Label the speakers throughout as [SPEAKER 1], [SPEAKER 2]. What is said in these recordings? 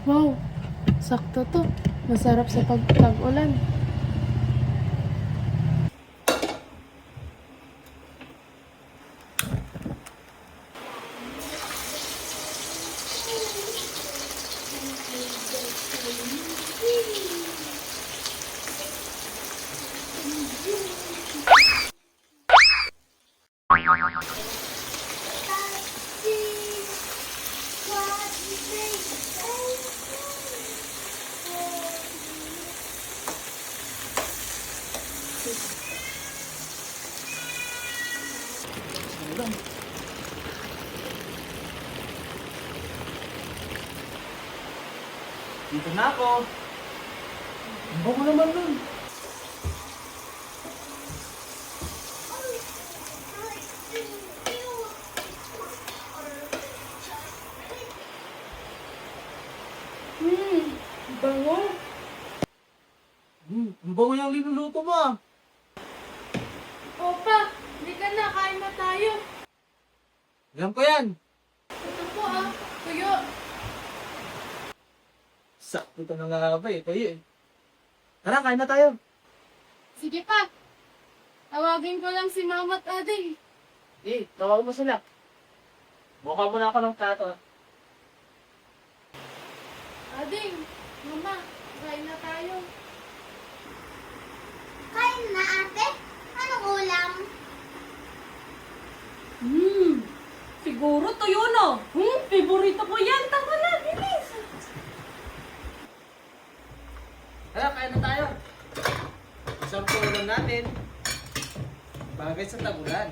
[SPEAKER 1] Wow, sakto to. Masarap sa pag-ulan.
[SPEAKER 2] Dito na ako. Ang bango naman nun.
[SPEAKER 1] Bango.
[SPEAKER 2] Ang bango yung linuluto mo ah.
[SPEAKER 1] Opa, hindi ka na. Kain na tayo.
[SPEAKER 2] Alam ko yan.
[SPEAKER 1] Ito po tuyo.
[SPEAKER 2] Sakto ka na nga ba eh. Kayo eh. Tara, kain na tayo.
[SPEAKER 1] Sige pa. Tawagin ko lang si Mama at Ading.
[SPEAKER 2] Tawag mo sila. Buka mo na ako ng plato ah.
[SPEAKER 1] Ading, Mama, kain na tayo.
[SPEAKER 3] Kain na, ate. Anong ulam?
[SPEAKER 1] Siguro tuyo no. Favorito ko yan. Tama na, bilis.
[SPEAKER 2] Tara, kain na tayo. Isang ulam natin. Bagay sa tagulan.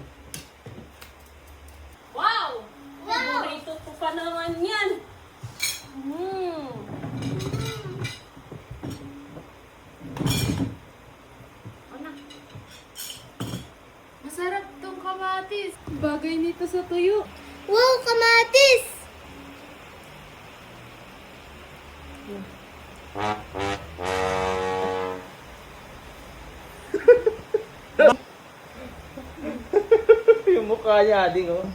[SPEAKER 1] Wow!
[SPEAKER 3] Wow!
[SPEAKER 1] Favorito ko pa naman yan. Masarap tong kamatis. Bagay nito sa tuyo.
[SPEAKER 3] Wow, kamatis!
[SPEAKER 2] Yung mukha niya, Ading oh.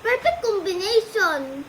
[SPEAKER 3] Perfect combination!